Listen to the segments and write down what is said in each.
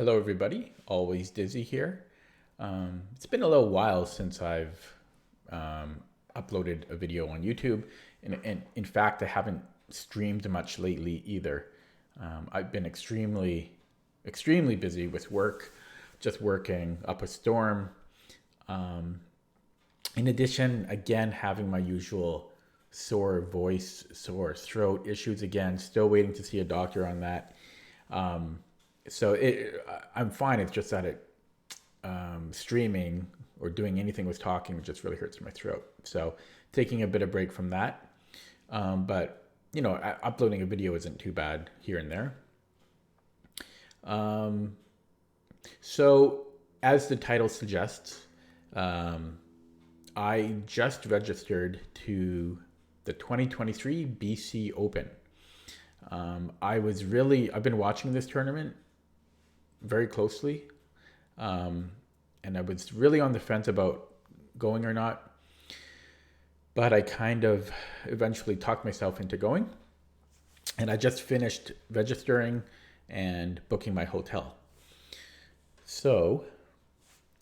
Hello, everybody. Always Dizzy here. It's been a little while since I've uploaded a video on YouTube, and in fact, I haven't streamed much lately either. I've been extremely busy with work, just working up a storm. In addition, again, having my usual sore voice, sore throat issues again. Still waiting to see a doctor on that. I'm fine. It's just that streaming or doing anything with talking just really hurts my throat. So taking a bit of break from that. But uploading a video isn't too bad here and there. So as the title suggests, I just registered to the 2023 BC Open. I've been watching this tournament very closely. And I was really on the fence about going or not. But I kind of eventually talked myself into going. And I just finished registering and booking my hotel. So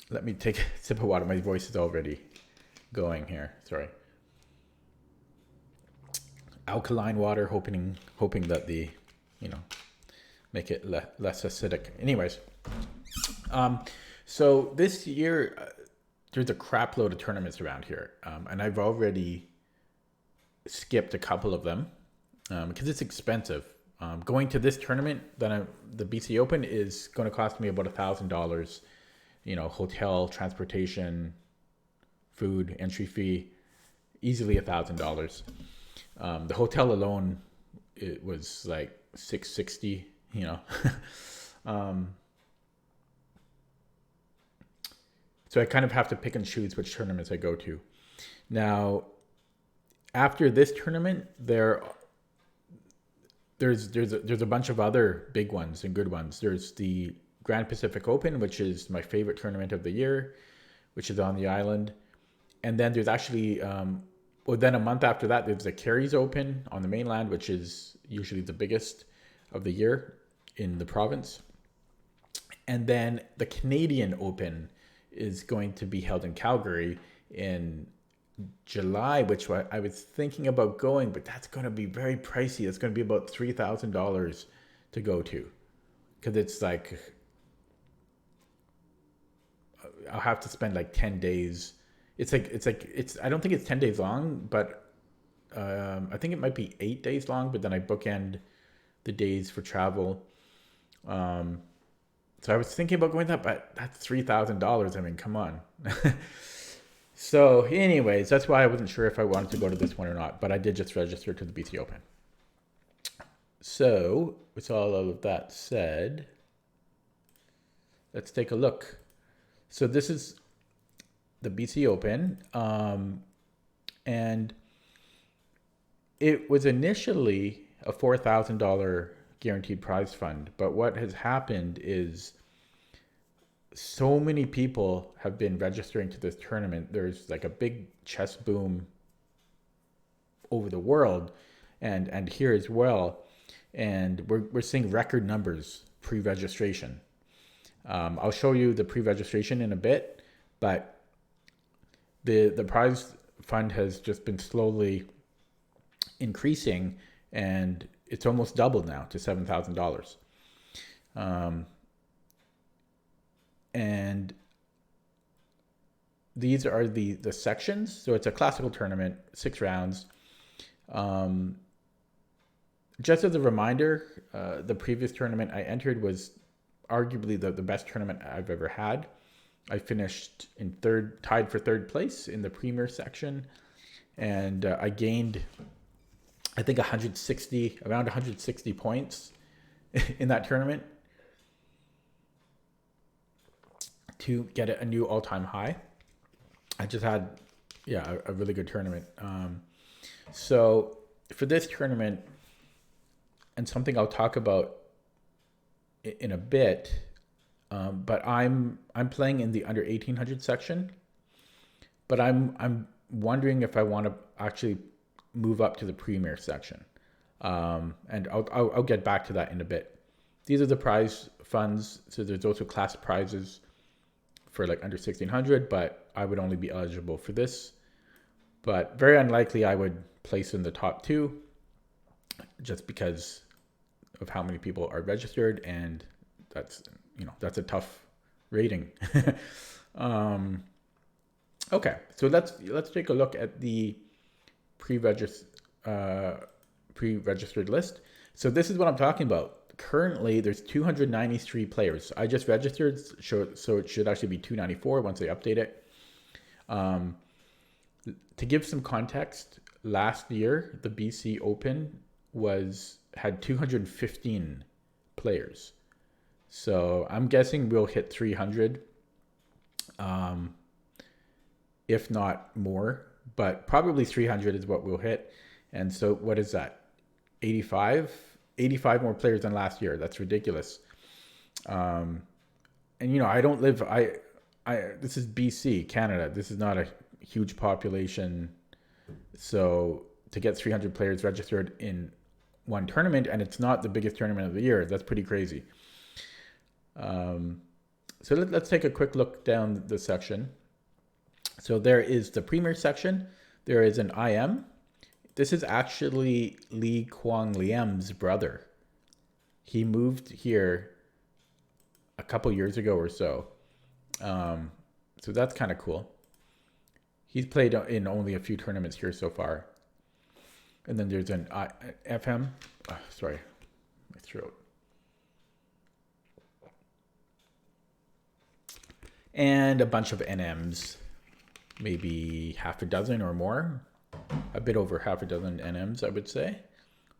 let me take a sip of water. My voice is already going here. Sorry. Alkaline water, hoping that make it less acidic. Anyways, so this year there's a crap load of tournaments around here, and I've already skipped a couple of them because it's expensive. Going to this tournament, the BC Open, is going to cost me about $1,000. Hotel, transportation, food, entry fee, easily $1,000. The hotel alone, it was like $660. So I kind of have to pick and choose which tournaments I go to. Now, after this tournament, there's a bunch of other big ones and good ones. There's the Grand Pacific Open, which is my favorite tournament of the year, which is on the island. And then there's actually, then a month after that, there's the Carries Open on the mainland, which is usually the biggest of the year in the province. And then the Canadian Open is going to be held in Calgary in July, which I was thinking about going, but that's going to be very pricey. It's going to be about $3,000 to go to, because it's like I'll have to spend like 10 days. It's I don't think it's 10 days long, but I think it might be 8 days long, but then I bookend the days for travel. So I was thinking about going that, but that's $3,000. I mean, come on. So anyways, that's why I wasn't sure if I wanted to go to this one or not, but I did just register to the BC Open. So with all of that said, let's take a look. So this is the BC Open, and it was initially a $4,000 guaranteed prize fund, but what has happened is so many people have been registering to this tournament. There's like a big chess boom over the world, and here as well, and we're seeing record numbers pre-registration. I'll show you the pre-registration in a bit, but the prize fund has just been slowly increasing, and it's almost doubled now to $7,000. And these are the sections. So it's a classical tournament, 6 rounds. Just as a reminder, the previous tournament I entered was arguably the best tournament I've ever had. I finished in tied for third place in the premier section, and I gained, I think, around 160 points in that tournament to get a new all-time high. I just had, a really good tournament. So for this tournament, and something I'll talk about in a bit, but I'm playing in the under 1800 section, but I'm wondering if I want to actually move up to the premier section, and I'll get back to that in a bit. these are the prize funds. So there's also class prizes for like under 1600, but I would only be eligible for this. But very unlikely I would place in the top two just because of how many people are registered, and that's that's a tough rating. Okay, so let's take a look at the pre-registered list. So this is what I'm talking about. Currently, there's 293 players. I just registered, so it should actually be 294 once they update it. To give some context, last year the BC Open had 215 players. So I'm guessing we'll hit 300, if not more, but probably 300 is what we'll hit. And so what is that? 85 more players than last year. That's ridiculous. And I don't live, this is BC, Canada. This is not a huge population. So to get 300 players registered in one tournament, and it's not the biggest tournament of the year, that's pretty crazy. So let's take a quick look down the section. So there is the Premier section. There is an IM. This is actually Lee Kwang Liem's brother. He moved here a couple years ago or so. So that's kind of cool. He's played in only a few tournaments here so far. And then there's an FM. Oh, sorry, my throat. And a bunch of NMs, maybe half a dozen or more. A bit over half a dozen NMs, I would say.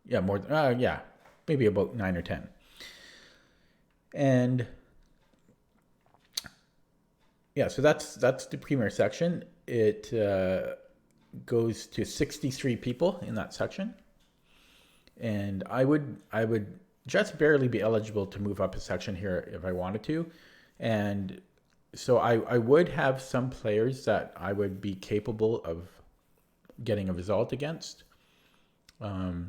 Yeah, more. Yeah, maybe about 9 or 10. And yeah, so that's the Premier section. It goes to 63 people in that section, and I would just barely be eligible to move up a section here if I wanted to, and so I would have some players that I would be capable of getting a result against. It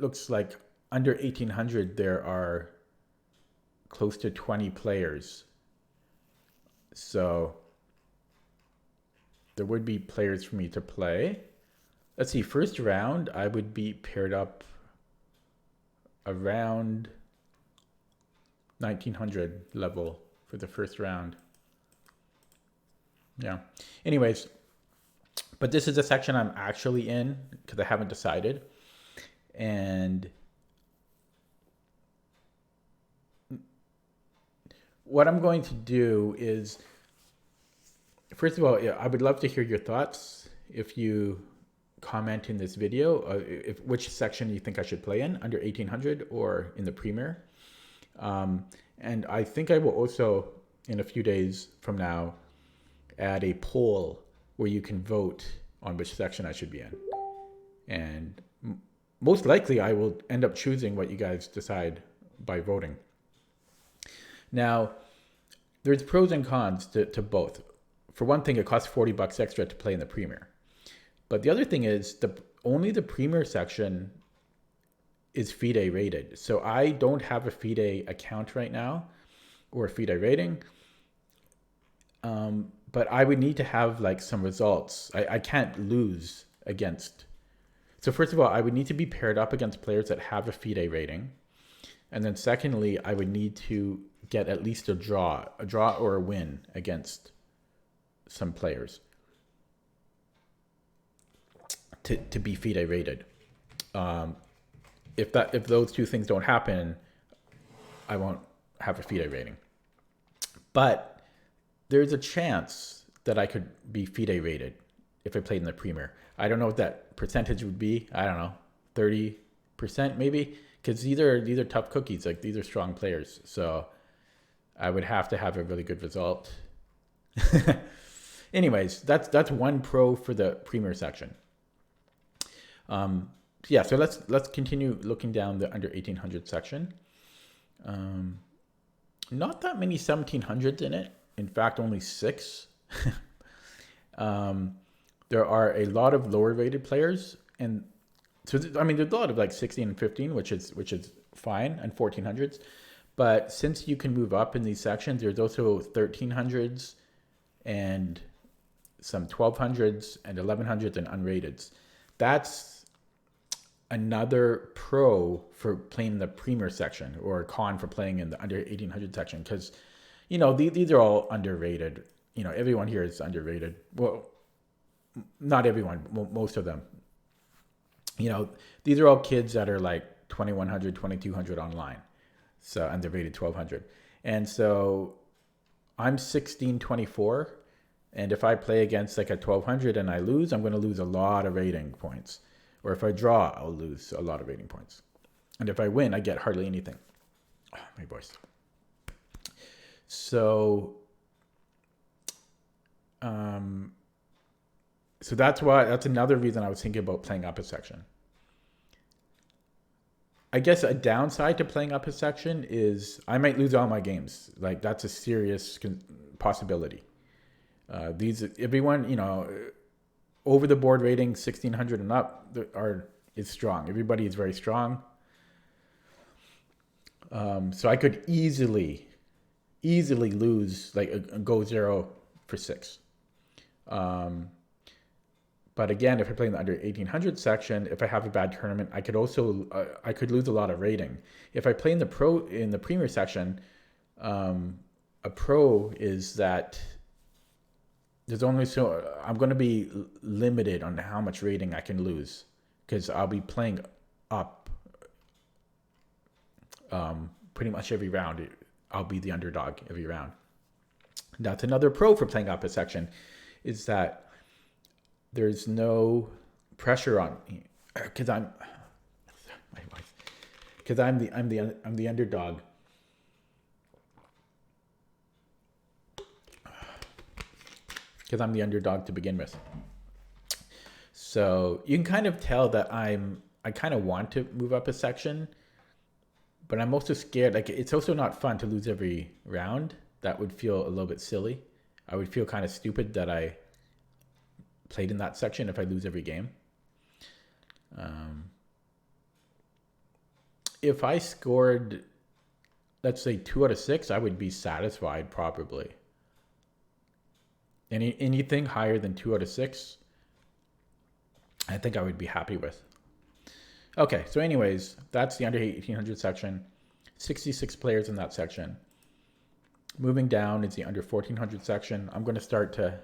looks like under 1800 there are close to 20 players. So there would be players for me to play. Let's see, first round, I would be paired up around 1900 level for the first round. Yeah. Anyways, but this is a section I'm actually in because I haven't decided. And what I'm going to do is, first of all, I would love to hear your thoughts. If you comment in this video, which section you think I should play in, under 1800 or in the Premier. And I think I will also, in a few days from now, add a poll where you can vote on which section I should be in. And most likely I will end up choosing what you guys decide by voting. Now, there's pros and cons to both. For one thing, it costs $40 extra to play in the Premier. But the other thing is only the Premier section is FIDE rated. So I don't have a FIDE account right now or a FIDE rating. But I would need to have like some results. I can't lose against. So first of all, I would need to be paired up against players that have a FIDE rating. And then secondly, I would need to get at least a draw or a win against some players to be FIDE rated. If those two things don't happen, I won't have a FIDE rating. But there's a chance that I could be FIDE rated if I played in the Premier. I don't know what that percentage would be. I don't know, 30% maybe, because these are tough cookies. Like, these are strong players, so I would have to have a really good result. Anyways, that's one pro for the Premier section. Yeah, so let's continue looking down the under 1800 section. Not that many 1700s in it. In fact, only 6. There are a lot of lower rated players, and So I mean, there's a lot of like 16 and 15, which is fine, and 1400s. But since you can move up in these sections, there's also 1300s and some 1200s and 1100s and unrateds. That's another pro for playing the premier section, or a con for playing in the under 1800 section, because these are all underrated. Everyone here is underrated. Well, not everyone, most of them. These are all kids that are like 2100, 2200 online. So, and they're rated 1200. And so I'm 1624. And if I play against like a 1200 and I lose, I'm going to lose a lot of rating points. Or if I draw, I'll lose a lot of rating points. And if I win, I get hardly anything. Oh, my voice. So, so that's another reason I was thinking about playing up a section. I guess a downside to playing up a section is I might lose all my games. Like, that's a serious possibility. Everyone, over the board rating 1600 and up is strong. Everybody is very strong. So I could easily lose, like go 0 for 6. But again, if I play in the under 1800 section, if I have a bad tournament, I could also I could lose a lot of rating. If I play in the premier section, a pro is that there's only I'm going to be limited on how much rating I can lose, because I'll be playing up pretty much every round. I'll be the underdog every round. That's another pro for playing up a section, is that there's no pressure on me, because I'm the underdog. Because I'm the underdog to begin with. So you can kind of tell that I kind of want to move up a section, but I'm also scared. Like, it's also not fun to lose every round. That would feel a little bit silly. I would feel kind of stupid that I played in that section if I lose every game. If I scored, let's say 2 out of 6, I would be satisfied probably. Anything higher than 2 out of 6, I think I would be happy with. Okay, so anyways, that's the under 1800 section. 66 players in that section. Moving down is the under 1400 section. I'm going to start to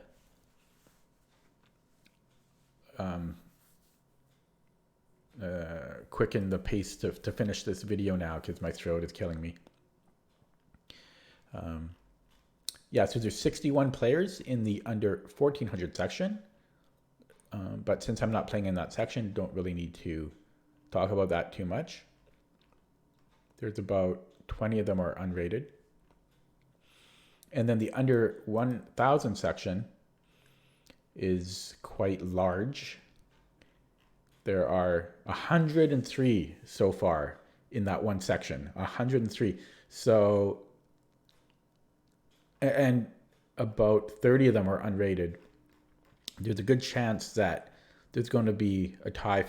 quicken the pace to finish this video now, because my throat is killing me. So there's 61 players in the under 1400 section. But since I'm not playing in that section, don't really need to talk about that too much. There's about 20 of them are unrated. And then the under 1000 section is quite large. There are 103 so far in that one section. 103. So, and about 30 of them are unrated. There's a good chance that there's going to be a tie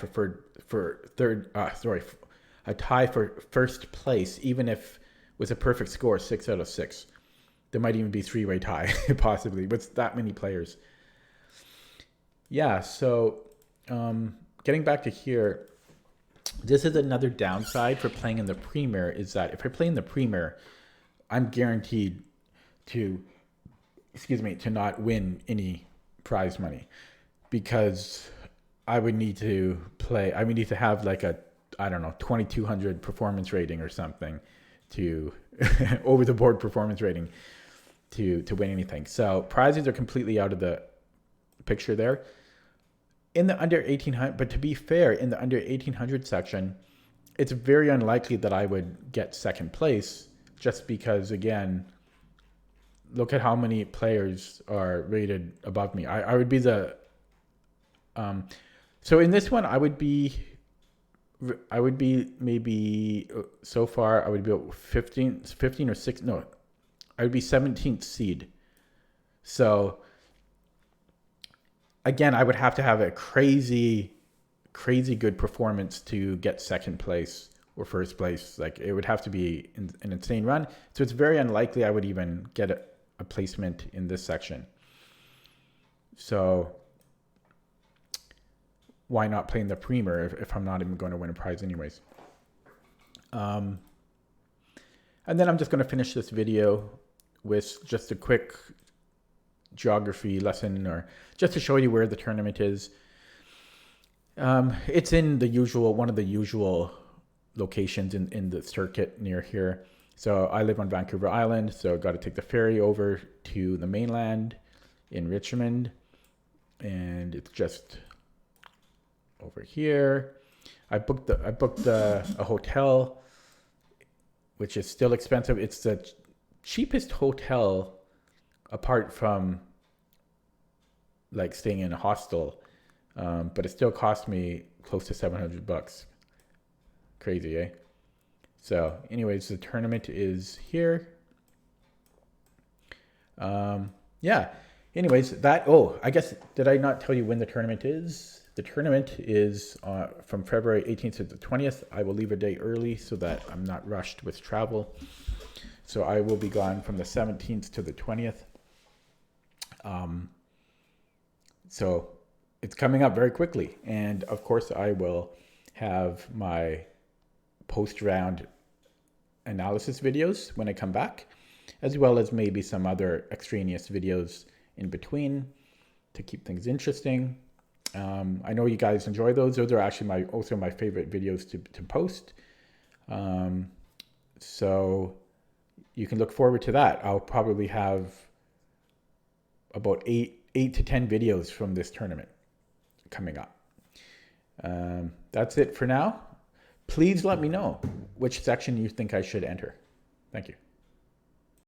a tie for first place, even if with a perfect score, 6 out of 6. There might even be 3-way tie, possibly, with that many players. Yeah, so getting back to here, this is another downside for playing in the Premier, is that if I play in the Premier, I'm guaranteed to not win any prize money, because I would need to have like a, I don't know, 2200 performance rating or something, to over the board performance rating to win anything. So prizes are completely out of the picture there. In the under 1800, but to be fair, in the under 1800 section, it's very unlikely that I would get second place, just because, again, look at how many players are rated above me. I would be the so in this one I would be maybe, so far I would be 15 or 6, no, I would be 17th seed. So again, I would have to have a crazy crazy good performance to get second place or first place. Like it would have to be an insane run. So it's very unlikely I would even get a placement in this section. So why not play in the Premier if I'm not even going to win a prize anyways? And then I'm just going to finish this video with just a quick geography lesson, or just to show you where the tournament is. It's in the usual, one of the usual locations in the circuit near here. So I live on Vancouver Island, so got to take the ferry over to the mainland in Richmond, and it's just over here. I booked a hotel, which is still expensive. It's the cheapest hotel apart from like staying in a hostel, but it still cost me close to $700. Crazy, eh? So anyways, the tournament is here. Yeah, anyways, I guess, did I not tell you when the tournament is? The tournament is from February 18th to the 20th. I will leave a day early so that I'm not rushed with travel. So I will be gone from the 17th to the 20th. So it's coming up very quickly. And of course, I will have my post-round analysis videos when I come back, as well as maybe some other extraneous videos in between to keep things interesting. I know you guys enjoy those. Those are actually also my favorite videos to post. So you can look forward to that. I'll probably have about 8 to 10 videos from this tournament coming up. That's it for now. Please let me know which section you think I should enter. Thank you.